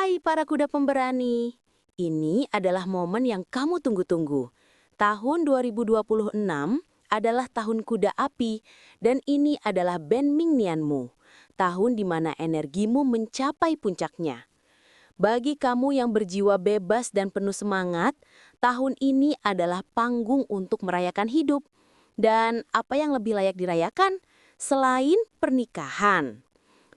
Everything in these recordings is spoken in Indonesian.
Hai para kuda pemberani. Ini adalah momen yang kamu tunggu-tunggu. Tahun 2026 adalah tahun kuda api dan ini adalah Benmingnianmu. Tahun di mana energimu mencapai puncaknya. Bagi kamu yang berjiwa bebas dan penuh semangat, tahun ini adalah panggung untuk merayakan hidup. Dan apa yang lebih layak dirayakan selain pernikahan?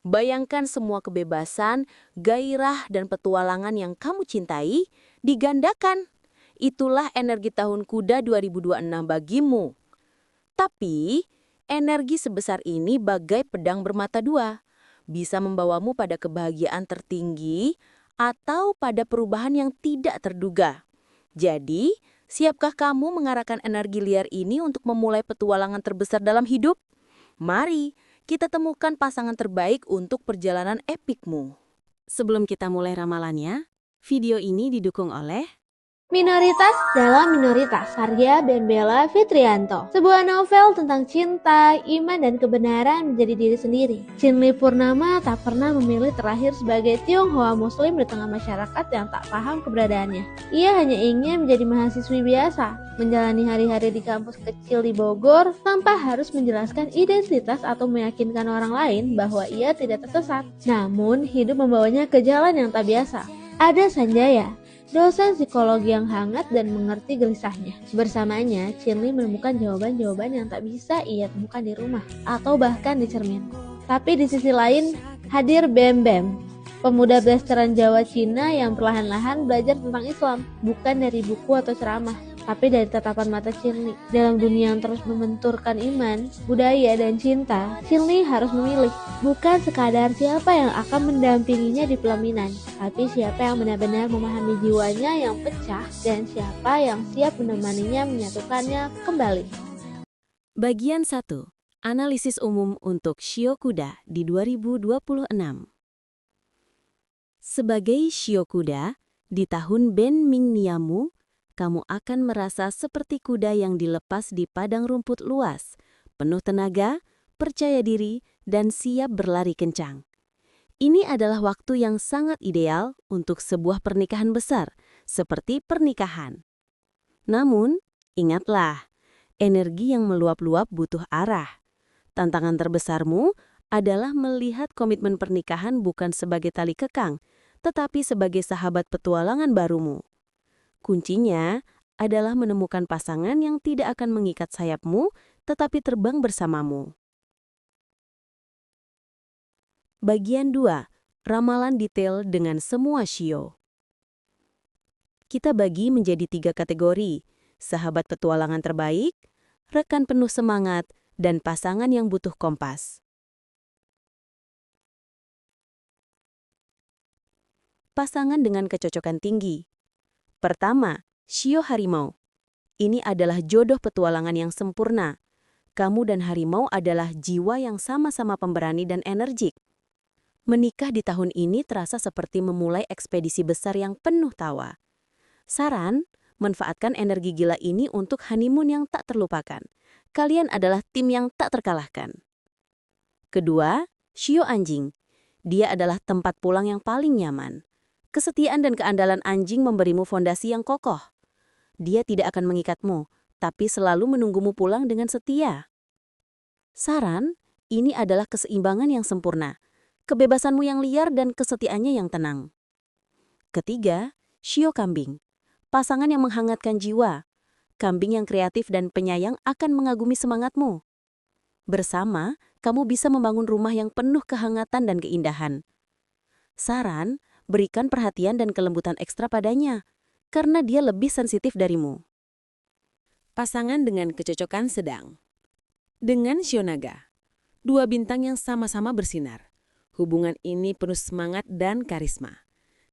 Bayangkan semua kebebasan, gairah, dan petualangan yang kamu cintai digandakan. Itulah energi tahun kuda 2026 bagimu. Tapi, energi sebesar ini bagai pedang bermata dua. Bisa membawamu pada kebahagiaan tertinggi atau pada perubahan yang tidak terduga. Jadi, siapkah kamu mengarahkan energi liar ini untuk memulai petualangan terbesar dalam hidup? Mari kita temukan pasangan terbaik untuk perjalanan epikmu. Sebelum kita mulai ramalannya, video ini didukung oleh Minoritas dalam Minoritas, karya Ben Bella Fitrianto. Sebuah novel tentang cinta, iman, dan kebenaran menjadi diri sendiri. Chinli Purnama tak pernah memilih terakhir sebagai Tionghoa Muslim di tengah masyarakat yang tak paham keberadaannya. Ia hanya ingin menjadi mahasiswi biasa, menjalani hari-hari di kampus kecil di Bogor tanpa harus menjelaskan identitas atau meyakinkan orang lain bahwa ia tidak tersesat. Namun, hidup membawanya ke jalan yang tak biasa. Ada Sanjaya, dosen psikologi yang hangat dan mengerti gelisahnya. Bersamanya, Chinli menemukan jawaban-jawaban yang tak bisa ia temukan di rumah atau bahkan di cermin. Tapi di sisi lain, hadir Bem Bem, pemuda blasteran Jawa Cina yang perlahan-lahan belajar tentang Islam, bukan dari buku atau ceramah, tapi dari tatapan mata Chinli. Dalam dunia yang terus membenturkan iman, budaya, dan cinta, Chinli harus memilih, bukan sekadar siapa yang akan mendampinginya di pelaminan, tapi siapa yang benar-benar memahami jiwanya yang pecah dan siapa yang siap menemaninya menyatukannya kembali. Bagian 1. Analisis umum untuk Shio Kuda di 2026. Sebagai Shio Kuda, di tahun Benmingniamu, kamu akan merasa seperti kuda yang dilepas di padang rumput luas, penuh tenaga, percaya diri, dan siap berlari kencang. Ini adalah waktu yang sangat ideal untuk sebuah pernikahan besar, seperti pernikahan. Namun, ingatlah, energi yang meluap-luap butuh arah. Tantangan terbesarmu adalah melihat komitmen pernikahan bukan sebagai tali kekang, tetapi sebagai sahabat petualangan barumu. Kuncinya adalah menemukan pasangan yang tidak akan mengikat sayapmu, tetapi terbang bersamamu. Bagian 2. Ramalan detail dengan semua Shio. Kita bagi menjadi 3 kategori, sahabat petualangan terbaik, rekan penuh semangat, dan pasangan yang butuh kompas. Pasangan dengan kecocokan tinggi. Pertama, Shio Harimau. Ini adalah jodoh petualangan yang sempurna. Kamu dan harimau adalah jiwa yang sama-sama pemberani dan energik. Menikah di tahun ini terasa seperti memulai ekspedisi besar yang penuh tawa. Saran, manfaatkan energi gila ini untuk honeymoon yang tak terlupakan. Kalian adalah tim yang tak terkalahkan. Kedua, Shio Anjing. Dia adalah tempat pulang yang paling nyaman. Kesetiaan dan keandalan anjing memberimu fondasi yang kokoh. Dia tidak akan mengikatmu, tapi selalu menunggumu pulang dengan setia. Saran, ini adalah keseimbangan yang sempurna. Kebebasanmu yang liar dan kesetiaannya yang tenang. Ketiga, Shio Kambing. Pasangan yang menghangatkan jiwa. Kambing yang kreatif dan penyayang akan mengagumi semangatmu. Bersama, kamu bisa membangun rumah yang penuh kehangatan dan keindahan. Saran, berikan perhatian dan kelembutan ekstra padanya, karena dia lebih sensitif darimu. Pasangan dengan kecocokan sedang. Dengan Shio Naga, 2 bintang yang sama-sama bersinar. Hubungan ini penuh semangat dan karisma.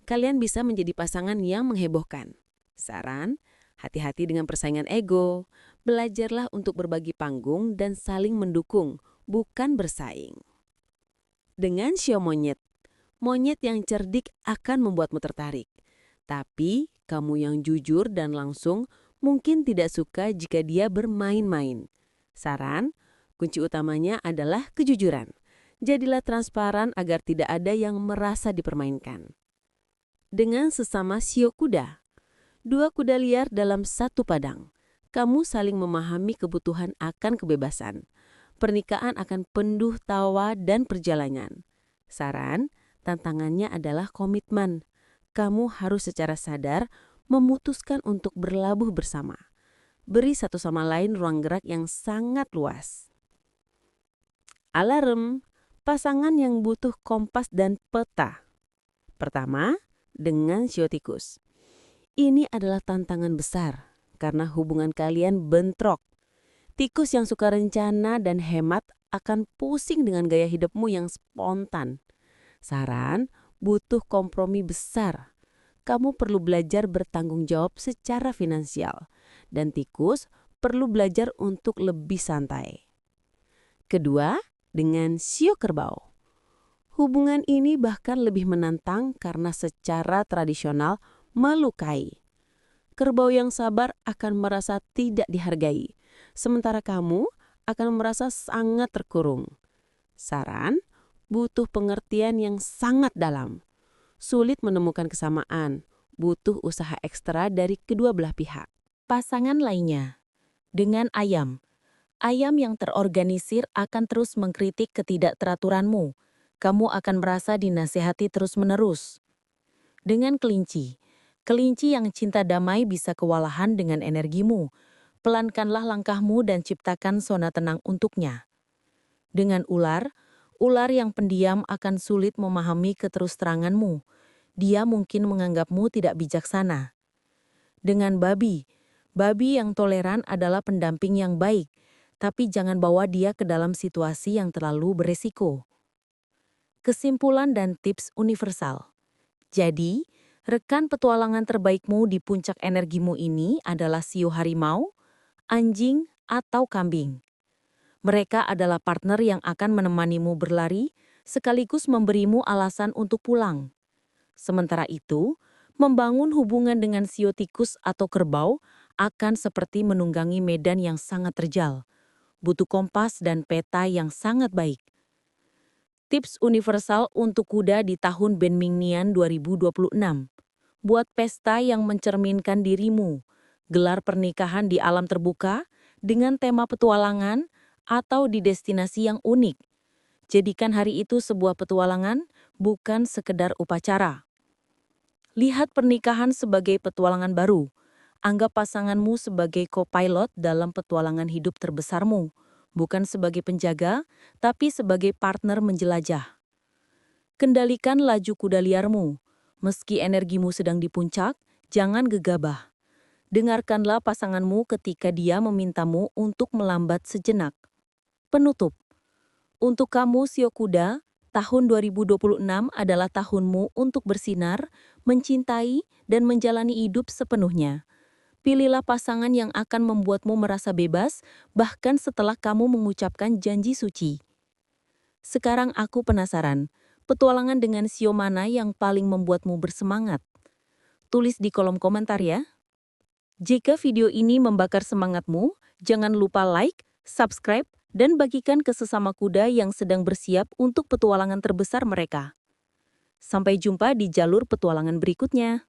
Kalian bisa menjadi pasangan yang menghebohkan. Saran, hati-hati dengan persaingan ego. Belajarlah untuk berbagi panggung dan saling mendukung, bukan bersaing. Dengan Shio Monyet, monyet yang cerdik akan membuatmu tertarik. Tapi, kamu yang jujur dan langsung mungkin tidak suka jika dia bermain-main. Saran, kunci utamanya adalah kejujuran. Jadilah transparan agar tidak ada yang merasa dipermainkan. Dengan sesama sio kuda. Dua kuda liar dalam satu padang. Kamu saling memahami kebutuhan akan kebebasan. Pernikahan akan penuh tawa dan perjalanan. Saran, tantangannya adalah komitmen. Kamu harus secara sadar memutuskan untuk berlabuh bersama. Beri satu sama lain ruang gerak yang sangat luas. Alarm, pasangan yang butuh kompas dan peta. Pertama, dengan sio tikus. Ini adalah tantangan besar karena hubungan kalian bentrok. Tikus yang suka rencana dan hemat akan pusing dengan gaya hidupmu yang spontan. Saran, butuh kompromi besar. Kamu perlu belajar bertanggung jawab secara finansial. Dan tikus perlu belajar untuk lebih santai. Kedua, dengan sio kerbau. Hubungan ini bahkan lebih menantang karena secara tradisional melukai. Kerbau yang sabar akan merasa tidak dihargai, sementara kamu akan merasa sangat terkurung. Saran, butuh pengertian yang sangat dalam. Sulit menemukan kesamaan, butuh usaha ekstra dari kedua belah pihak. Pasangan lainnya, dengan ayam. Ayam yang terorganisir akan terus mengkritik ketidakteraturanmu. Kamu akan merasa dinasihati terus-menerus. Dengan kelinci. Kelinci yang cinta damai bisa kewalahan dengan energimu. Pelankanlah langkahmu dan ciptakan zona tenang untuknya. Dengan ular, ular yang pendiam akan sulit memahami keterus-teranganmu. Dia mungkin menganggapmu tidak bijaksana. Dengan babi, babi yang toleran adalah pendamping yang baik, tapi jangan bawa dia ke dalam situasi yang terlalu beresiko. Kesimpulan dan tips universal. Jadi, rekan petualangan terbaikmu di puncak energimu ini adalah sio harimau, anjing, atau kambing. Mereka adalah partner yang akan menemanimu berlari, sekaligus memberimu alasan untuk pulang. Sementara itu, membangun hubungan dengan sio tikus atau kerbau akan seperti menunggangi medan yang sangat terjal. Butuh kompas dan peta yang sangat baik. Tips universal untuk kuda di tahun Benmingnian 2026. Buat pesta yang mencerminkan dirimu. Gelar pernikahan di alam terbuka dengan tema petualangan atau di destinasi yang unik. Jadikan hari itu sebuah petualangan, bukan sekedar upacara. Lihat pernikahan sebagai petualangan baru. Anggap pasanganmu sebagai co-pilot dalam petualangan hidup terbesarmu, bukan sebagai penjaga, tapi sebagai partner menjelajah. Kendalikan laju kuda liarmu. Meski energimu sedang di puncak, jangan gegabah. Dengarkanlah pasanganmu ketika dia memintamu untuk melambat sejenak. Penutup. Untuk kamu sio kuda, tahun 2026 adalah tahunmu untuk bersinar, mencintai, dan menjalani hidup sepenuhnya. Pilihlah pasangan yang akan membuatmu merasa bebas, bahkan setelah kamu mengucapkan janji suci. Sekarang aku penasaran, petualangan dengan sio mana yang paling membuatmu bersemangat? Tulis di kolom komentar ya. Jika video ini membakar semangatmu, jangan lupa like, subscribe, dan bagikan ke sesama kuda yang sedang bersiap untuk petualangan terbesar mereka. Sampai jumpa di jalur petualangan berikutnya.